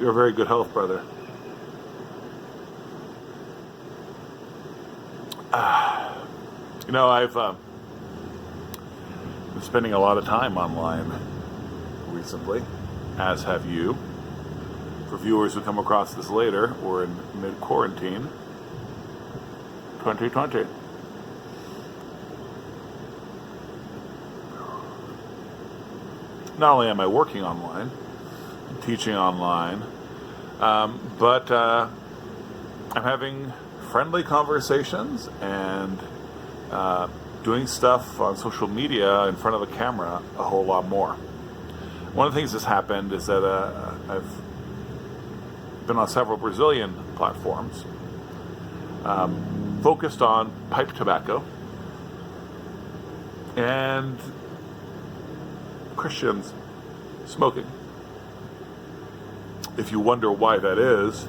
You're in very good health, brother. I've been spending a lot of time online recently, as have you. For viewers who come across this later, we're in mid-quarantine 2020. Not only am I working online, teaching online, but I'm having friendly conversations and doing stuff on social media in front of a camera a whole lot more. One of the things that's happened is that I've been on several Brazilian platforms focused on pipe tobacco and Christians smoking. If you wonder why that is,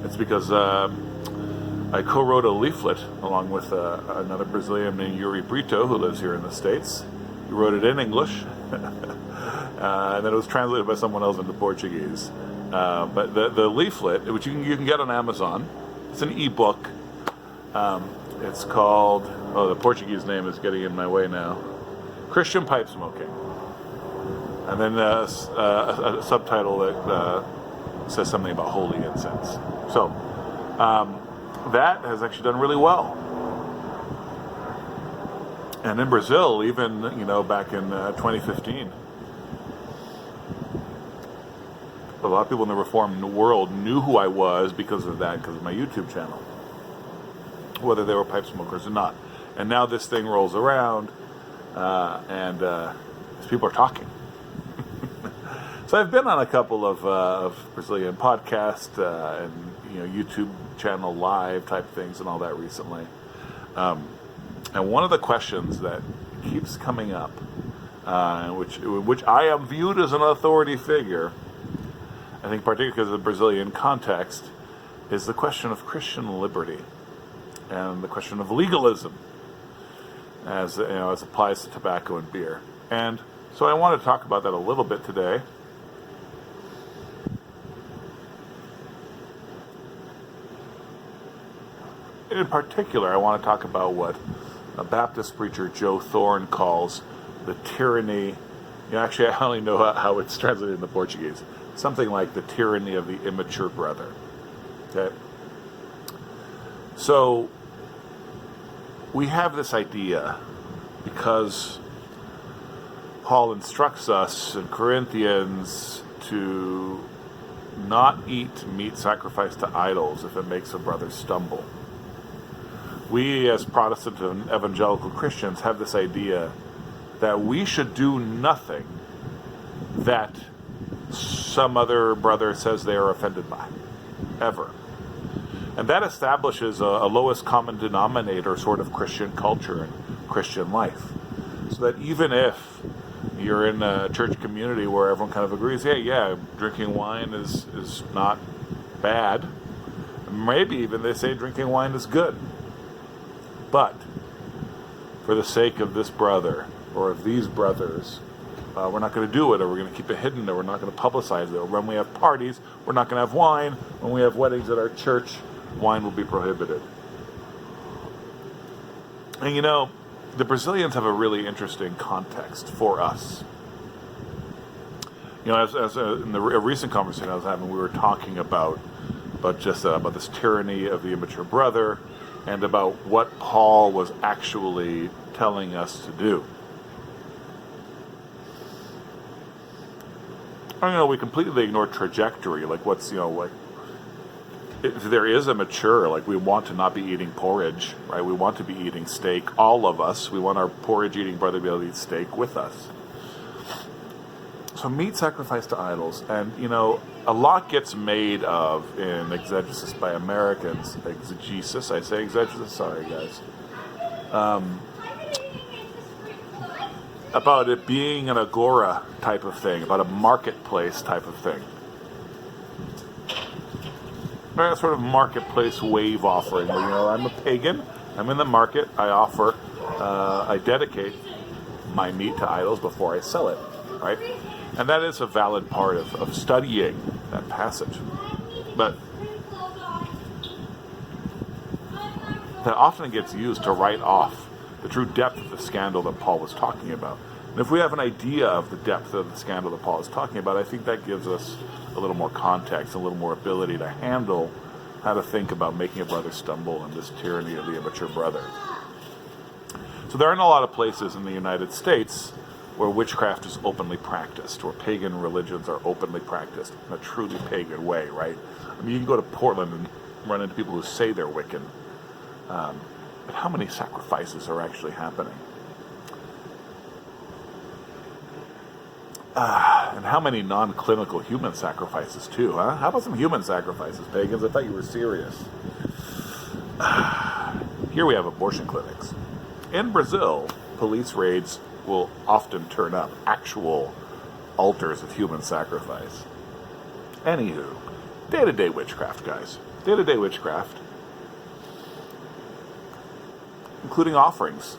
it's because I co-wrote a leaflet along with another Brazilian named Yuri Brito, who lives here in the States. He wrote it in English, and then it was translated by someone else into Portuguese. But the leaflet, which you can get on Amazon, it's an ebook. It's called, the Portuguese name is getting in my way now, Christian Pipe Smoking. And then a subtitle that says something about holy incense. So, that has actually done really well. And in Brazil, even, back in 2015, a lot of people in the Reformed world knew who I was because of that, because of my YouTube channel, whether they were pipe smokers or not. And now this thing rolls around, and people are talking. So I've been on a couple of Brazilian podcasts and YouTube channel live type things and all that recently. And one of the questions that keeps coming up, which I am viewed as an authority figure, I think particularly because of the Brazilian context, is the question of Christian liberty and the question of legalism as applies to tobacco and beer. And so I want to talk about that a little bit today. In particular, I want to talk about what a Baptist preacher, Joe Thorne, calls the tyranny. Actually, I only know how it's translated in the Portuguese. Something like the tyranny of the immature brother. Okay? So, we have this idea because Paul instructs us in Corinthians to not eat meat sacrificed to idols if it makes a brother stumble. We, as Protestant and evangelical Christians, have this idea that we should do nothing that some other brother says they are offended by, ever. And that establishes a lowest common denominator sort of Christian culture and Christian life. So that even if you're in a church community where everyone kind of agrees, hey, drinking wine is not bad, maybe even they say drinking wine is good. But for the sake of this brother or of these brothers, we're not going to do it, or we're going to keep it hidden, or we're not going to publicize it. Or when we have parties, we're not going to have wine. When we have weddings at our church, wine will be prohibited. And the Brazilians have a really interesting context for us. As in a recent conversation I was having, we were talking about this tyranny of the immature brother, and about what Paul was actually telling us to do. We completely ignore trajectory, like if there is a mature, we want to not be eating porridge, right? We want to be eating steak, all of us. We want our porridge-eating brother to be able to eat steak with us. So meat sacrificed to idols, and a lot gets made of in exegesis by Americans. Exegesis, I say exegesis. Sorry, guys. About it being an agora type of thing, about a marketplace type of thing. A sort of marketplace wave offering where I'm a pagan, I'm in the market, I dedicate my meat to idols before I sell it, right? And that is a valid part of studying that passage. But that often gets used to write off the true depth of the scandal that Paul was talking about. And if we have an idea of the depth of the scandal that Paul is talking about, I think that gives us a little more context, a little more ability to handle how to think about making a brother stumble and this tyranny of the immature brother. So there aren't a lot of places in the United States where witchcraft is openly practiced, where pagan religions are openly practiced in a truly pagan way, right? I mean, you can go to Portland and run into people who say they're Wiccan, but how many sacrifices are actually happening? And how many non-clinical human sacrifices too, huh? How about some human sacrifices, pagans? I thought you were serious. Here we have abortion clinics. In Brazil, police raids will often turn up actual altars of human sacrifice. Anywho, day-to-day witchcraft, guys. Day-to-day witchcraft. Including offerings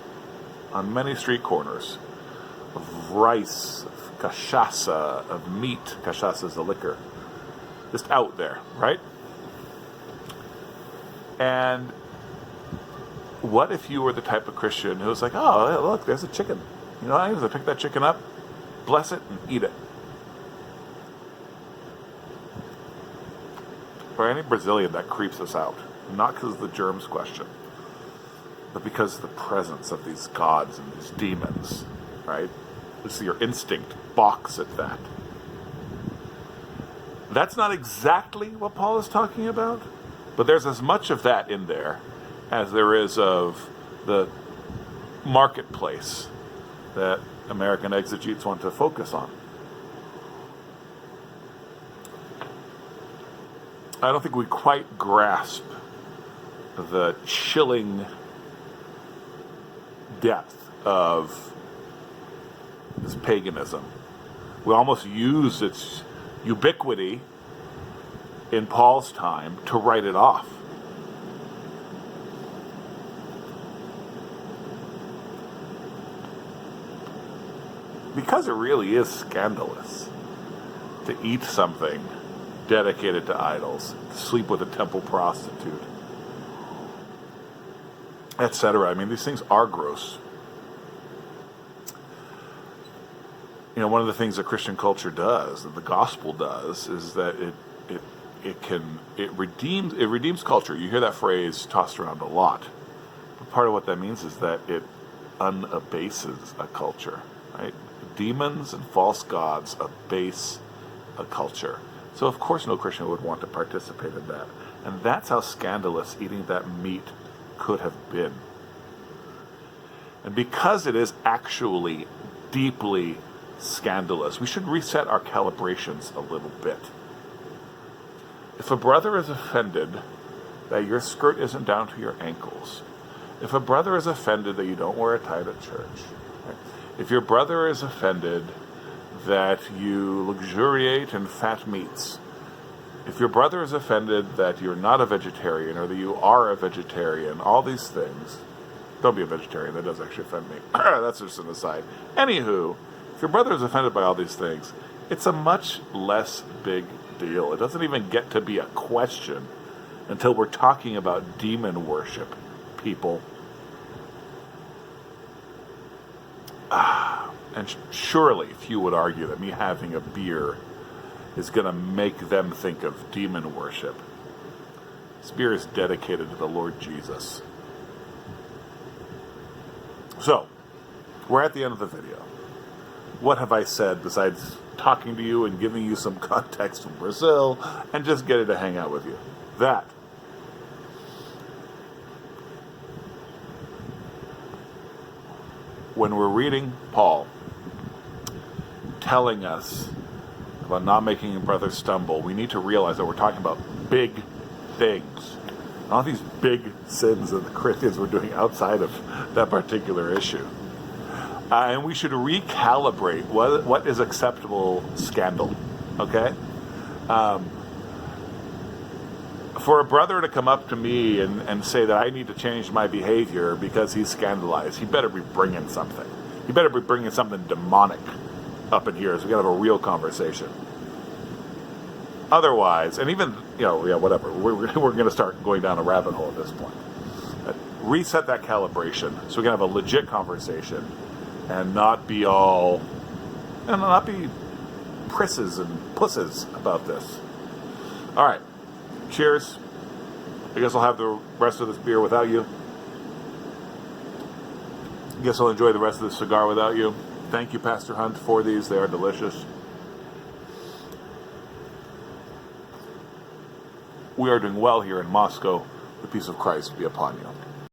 on many street corners of rice, of cachaça, of meat. Cachaça is a liquor. Just out there, right? And what if you were the type of Christian who was like, oh, look, there's a chicken. You know, I'm going to pick that chicken up, bless it, and eat it. For any Brazilian, that creeps us out. Not because of the germs question, but because of the presence of these gods and these demons, right? So your instinct balks at that. That's not exactly what Paul is talking about, but there's as much of that in there as there is of the marketplace that American exegetes want to focus on. I don't think we quite grasp the chilling depth of this paganism. We almost use its ubiquity in Paul's time to write it off. Because it really is scandalous to eat something dedicated to idols, to sleep with a temple prostitute, etc. I mean, these things are gross. You know, one of the things that Christian culture does, that the gospel does, is that it redeems culture. You hear that phrase tossed around a lot. But part of what that means is that it unabases a culture, right? Demons and false gods abase a culture. So of course no Christian would want to participate in that. And that's how scandalous eating that meat could have been. And because it is actually deeply scandalous, we should reset our calibrations a little bit. If a brother is offended that your skirt isn't down to your ankles, if a brother is offended that you don't wear a tie to church, right? If your brother is offended that you luxuriate in fat meats, if your brother is offended that you're not a vegetarian or that you are a vegetarian, all these things, don't be a vegetarian, that does actually offend me. That's just an aside. Anywho, if your brother is offended by all these things, it's a much less big deal. It doesn't even get to be a question until we're talking about demon worship, people. And surely few would argue that me having a beer is going to make them think of demon worship. This beer is dedicated to the Lord Jesus. So, we're at the end of the video. What have I said besides talking to you and giving you some context from Brazil and just getting to hang out with you? That. When we're reading Paul telling us about not making a brother stumble, we need to realize that we're talking about big things. Not these big sins that the Corinthians were doing outside of that particular issue. And we should recalibrate what is acceptable scandal, okay? For a brother to come up to me and say that I need to change my behavior because he's scandalized, he better be bringing something. He better be bringing something demonic up in here so we can have a real conversation. otherwise, and even, whatever, we're going to start going down a rabbit hole at this point. Reset that calibration so we can have a legit conversation and not be prisses and pusses about this. All right. Cheers. I guess I'll have the rest of this beer without you. I guess I'll enjoy the rest of the cigar without you. Thank you, Pastor Hunt, for these. They are delicious. We are doing well here in Moscow. The peace of Christ be upon you.